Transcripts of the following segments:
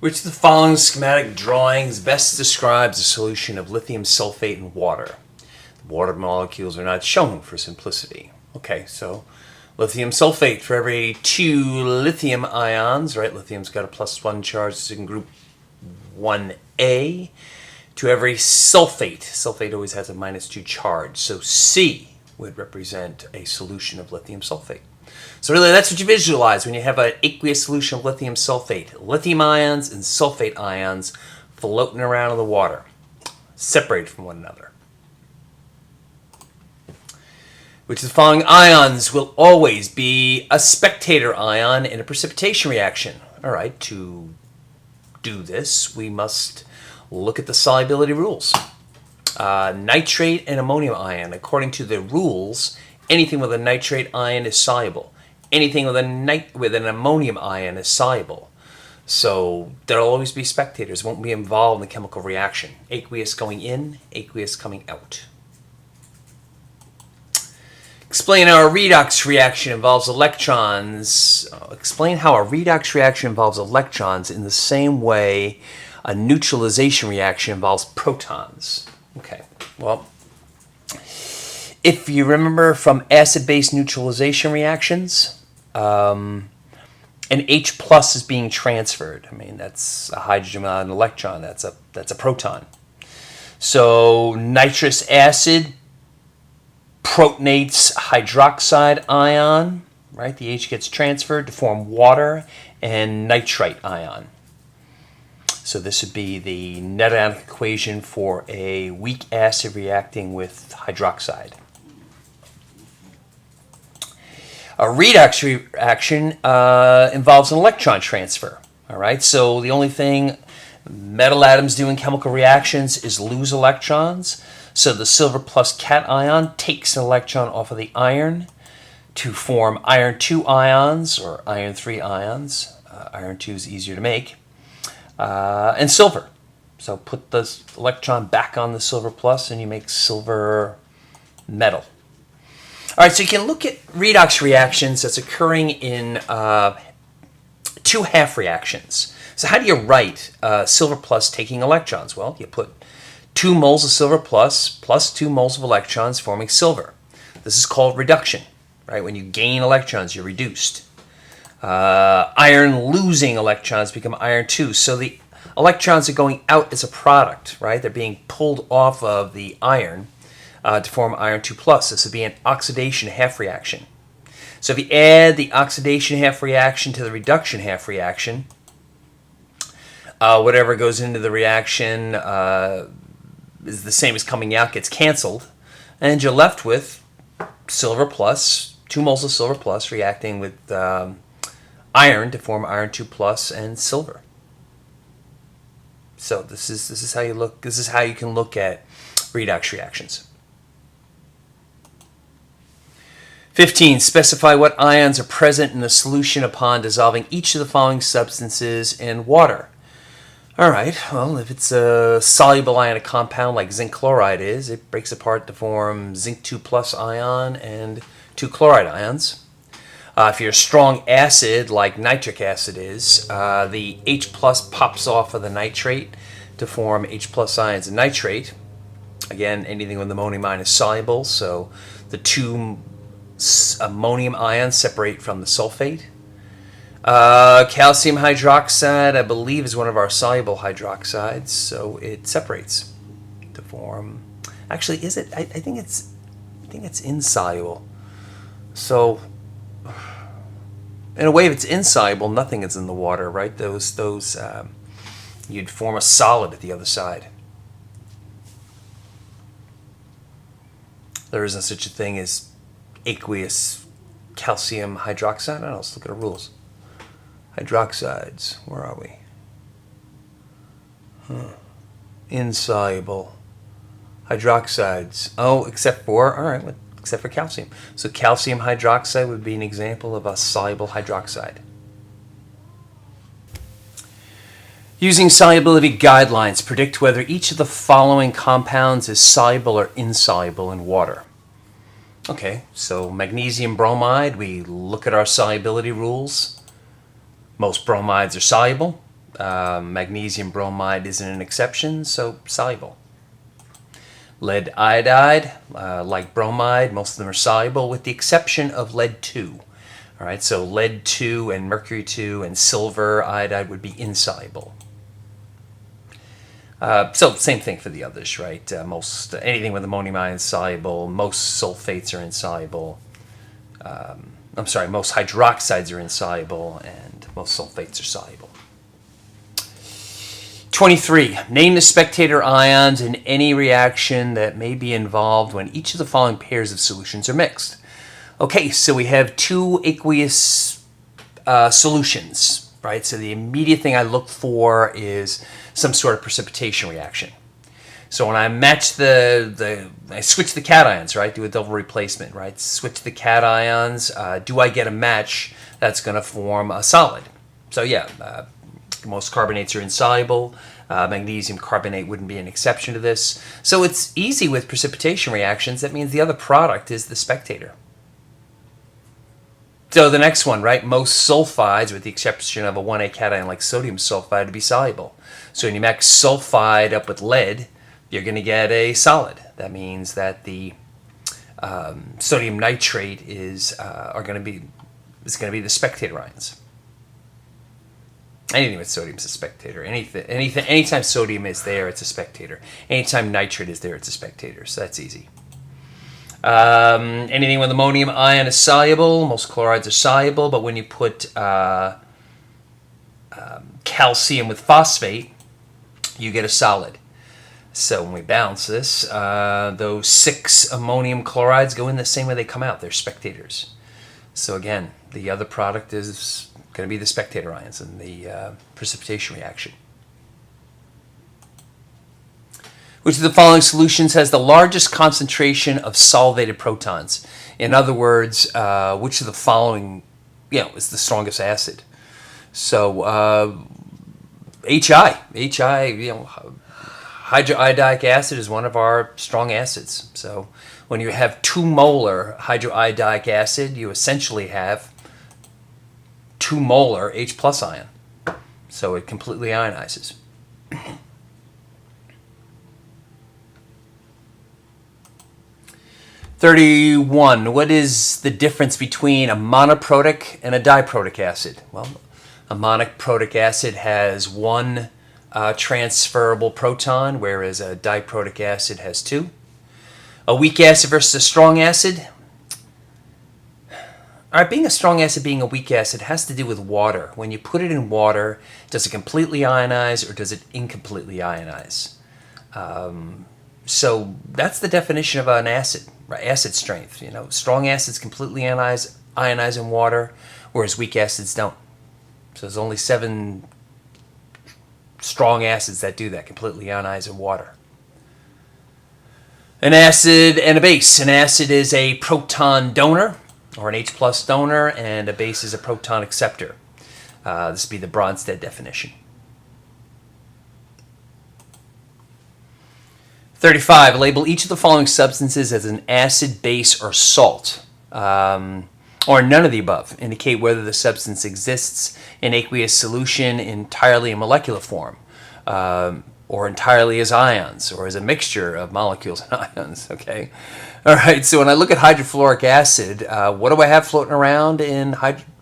Which of the following schematic drawings best describes a solution of lithium sulfate in water? The water molecules are not shown for simplicity. Okay, so lithium sulfate, for every 2 lithium ions, right? Lithium's got a +1 charge, so you can group 1A. To every sulfate, sulfate always has a -2 charge, so C would represent a solution of lithium sulfate. So really, that's what you visualize when you have an aqueous solution of lithium sulfate. Lithium ions and sulfate ions floating around in the water, separated from one another. Which of the following ions will always be a spectator ion in a precipitation reaction? All right, to do this, we must look at the solubility rules. Nitrate and ammonium ion. According to the rules, anything with a nitrate ion is soluble. Anything with an ammonium ion is soluble. So there'll always be spectators, won't be involved in the chemical reaction. Aqueous going in, aqueous coming out. Explain how a redox reaction involves electrons. Explain how a redox reaction involves electrons in the same way a neutralization reaction involves protons. Okay, well, if you remember from acid-base neutralization reactions, an H plus is being transferred. I mean, that's a hydrogen without an electron. That's a proton. So nitrous acid protonates hydroxide ion, right? The H gets transferred to form water and nitrite ion. So this would be the net ionic equation for a weak acid reacting with hydroxide. A redox reaction involves an electron transfer. All right, so the only thing metal atoms do in chemical reactions is lose electrons. So the silver plus cation takes an electron off of the iron to form iron 2 ions or iron 3 ions. Iron 2 is easier to make. And silver. So put the electron back on the silver plus and you make silver metal. All right, so you can look at redox reactions that's occurring in 2 half reactions. So how do you write silver plus taking electrons? Well, you put 2 moles of silver plus 2 moles of electrons forming silver. This is called reduction, right? When you gain electrons, you're reduced. Iron losing electrons become iron 2. So the electrons are going out as a product, right? They're being pulled off of the iron to form iron 2 plus. This would be an oxidation half reaction. So if you add the oxidation half reaction to the reduction half reaction, whatever goes into the reaction is the same as coming out, gets canceled, and you're left with silver plus, 2 moles of silver plus reacting with iron to form iron 2 plus and silver. So this is how you look. This is how you can look at redox reactions. 15. Specify what ions are present in the solution upon dissolving each of the following substances in water. All right, well, if it's a soluble ionic compound like zinc chloride is, it breaks apart to form zinc 2 plus ion and 2 chloride ions. If you're a strong acid like nitric acid is, the H plus pops off of the nitrate to form H plus ions and nitrate. Again, anything with ammonium ion is soluble, so the 2 ammonium ions separate from the sulfate. Calcium hydroxide, I believe, is one of our soluble hydroxides, so it separates to form. Actually, is it? I think it's insoluble. So, in a way, if it's insoluble, nothing is in the water, right? Those you'd form a solid at the other side. There isn't such a thing as aqueous calcium hydroxide. I don't know, let's look at the rules. Hydroxides, where are we? Insoluble. Hydroxides. Oh, except for, all right, except for calcium. So calcium hydroxide would be an example of a soluble hydroxide. Using solubility guidelines, predict whether each of the following compounds is soluble or insoluble in water. Okay, so magnesium bromide, we look at our solubility rules. Most bromides are soluble. Magnesium bromide isn't an exception, so soluble. Lead iodide, like bromide, most of them are soluble with the exception of lead 2. All right, so lead 2 and mercury 2 and silver iodide would be insoluble. So same thing for the others, right? Most anything with ammonium ion is soluble. Most sulfates are insoluble. Most hydroxides are insoluble, and most sulfates are soluble. 23. Name the spectator ions in any reaction that may be involved when each of the following pairs of solutions are mixed. Okay, so we have two aqueous solutions, right? So the immediate thing I look for is some sort of precipitation reaction. So when I match I switch the cations, right? Do a double replacement, right? Switch the cations. Do I get a match that's going to form a solid? So yeah, most carbonates are insoluble. Magnesium carbonate wouldn't be an exception to this. So it's easy with precipitation reactions. That means the other product is the spectator. So the next one, right? Most sulfides, with the exception of a 1A cation like sodium sulfide, to be soluble. So when you mix sulfide up with lead, you're going to get a solid. That means that the sodium nitrate is going to be the spectator ions. Anything with sodium is a spectator. Anytime sodium is there, it's a spectator. Anytime nitrate is there, it's a spectator. So that's easy. Anything with ammonium ion is soluble. Most chlorides are soluble, but when you put calcium with phosphate, you get a solid. So when we balance this, those 6 ammonium chlorides go in the same way they come out. They're spectators. So again, the other product is going to be the spectator ions in the precipitation reaction. Which of the following solutions has the largest concentration of solvated protons? In other words, which of the following, is the strongest acid? So HI, hydroiodic acid is one of our strong acids. So when you have 2 molar hydroiodic acid, you essentially have 2 molar H plus ion. So it completely ionizes. (31) What is the difference between a monoprotic and a diprotic acid? Well, a monoprotic acid has 1 transferable proton, whereas a diprotic acid has 2. A weak acid versus a strong acid. All right, being a strong acid, being a weak acid has to do with water. When you put it in water, does it completely ionize or does it incompletely ionize? So that's the definition of an acid, right? Acid strength. Strong acids completely ionize in water, whereas weak acids don't. So there's only 7 strong acids that do that, completely ionize in water. An acid and a base. An acid is a proton donor, or an H plus donor, and a base is a proton acceptor. This would be the Bronsted definition. 35. Label each of the following substances as an acid, base, or salt, or none of the above. Indicate whether the substance exists in aqueous solution entirely in molecular form, or entirely as ions, or as a mixture of molecules and ions. Okay. All right. So when I look at hydrofluoric acid, what do I have floating around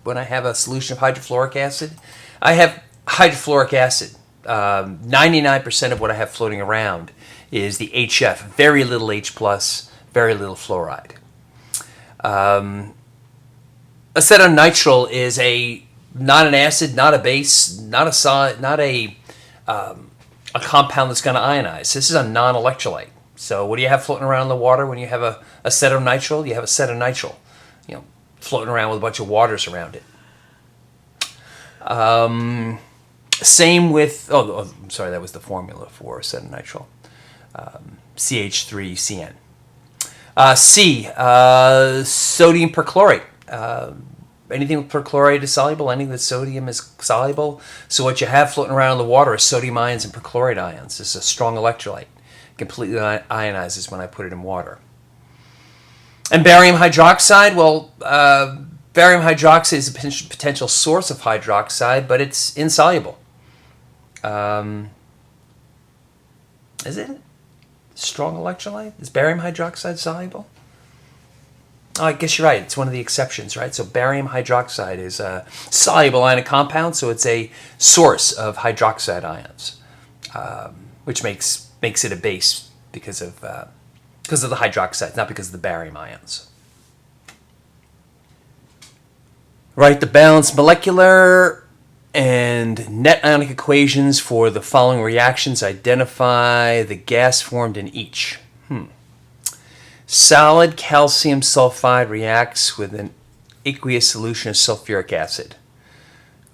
when I have a solution of hydrofluoric acid? I have hydrofluoric acid. 99% of what I have floating around is the HF, very little H plus, very little fluoride. Acetonitrile is not an acid, not a base, not a solid, not a compound that's going to ionize. This is a non-electrolyte. So what do you have floating around in the water when you have acetonitrile? You have acetonitrile, floating around with a bunch of waters around it. Same with, I'm sorry, that was the formula for acetonitrile. CH3CN. C, sodium perchlorate. Anything with perchlorate is soluble. Anything with sodium is soluble. So what you have floating around in the water is sodium ions and perchlorate ions. This is a strong electrolyte. Completely ionizes when I put it in water. And barium hydroxide, barium hydroxide is a potential source of hydroxide, but it's insoluble. Is it strong electrolyte? Is barium hydroxide soluble? Oh, I guess you're right. It's one of the exceptions, right? So barium hydroxide is a soluble ionic compound, so it's a source of hydroxide ions, which makes it a base because of the hydroxide, not because of the barium ions. Write the balanced molecular and net ionic equations for the following reactions. Identify the gas formed in each. Solid calcium sulfide reacts with an aqueous solution of sulfuric acid.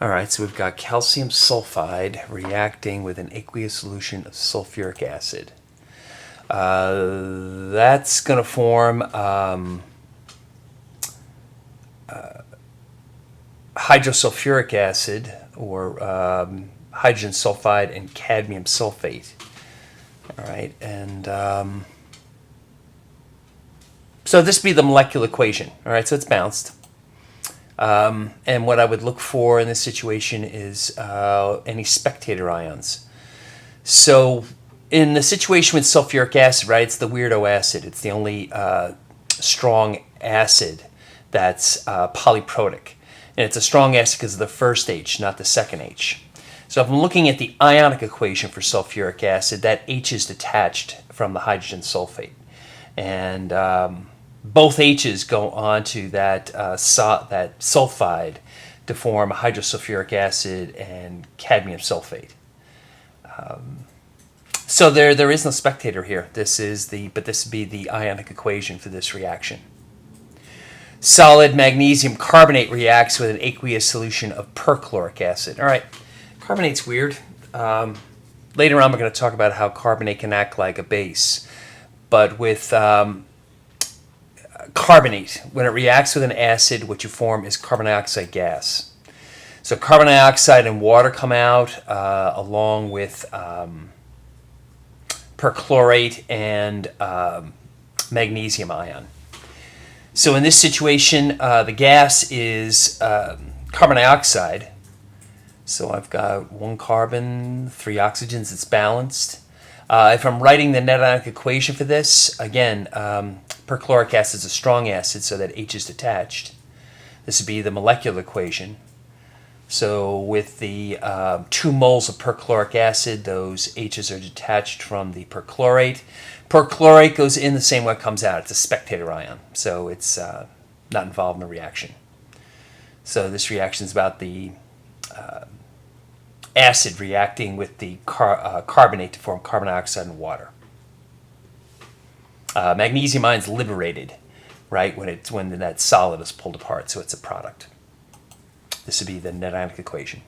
All right, so we've got calcium sulfide reacting with an aqueous solution of sulfuric acid. That's going to form hydrosulfuric acid, or hydrogen sulfide and cadmium sulfate. All right, and so this would be the molecular equation. All right, so it's balanced. And what I would look for in this situation is any spectator ions. So in the situation with sulfuric acid, right, it's the weirdo acid. It's the only strong acid that's polyprotic. And it's a strong acid because of the first H, not the second H. So if I'm looking at the ionic equation for sulfuric acid, that H is detached from the hydrogen sulfate. And both H's go on to that sulfide to form hydrosulfuric acid and cadmium sulfate. So there is no spectator here. This would be the ionic equation for this reaction. Solid magnesium carbonate reacts with an aqueous solution of perchloric acid. All right, carbonate's weird. Later on, we're going to talk about how carbonate can act like a base. But with carbonate, when it reacts with an acid, what you form is carbon dioxide gas. So carbon dioxide and water come out along with perchlorate and magnesium ion. So in this situation, the gas is carbon dioxide. So I've got 1 carbon, 3 oxygens, it's balanced. If I'm writing the net ionic equation for this, again, perchloric acid is a strong acid, so that H is detached. This would be the molecular equation. So with the 2 moles of perchloric acid, those H's are detached from the perchlorate. Perchlorate goes in the same way it comes out. It's a spectator ion, so it's not involved in the reaction. So this reaction is about the acid reacting with the carbonate to form carbon dioxide and water. Magnesium ion is liberated, right, when that solid is pulled apart, so it's a product. This would be the net ionic equation.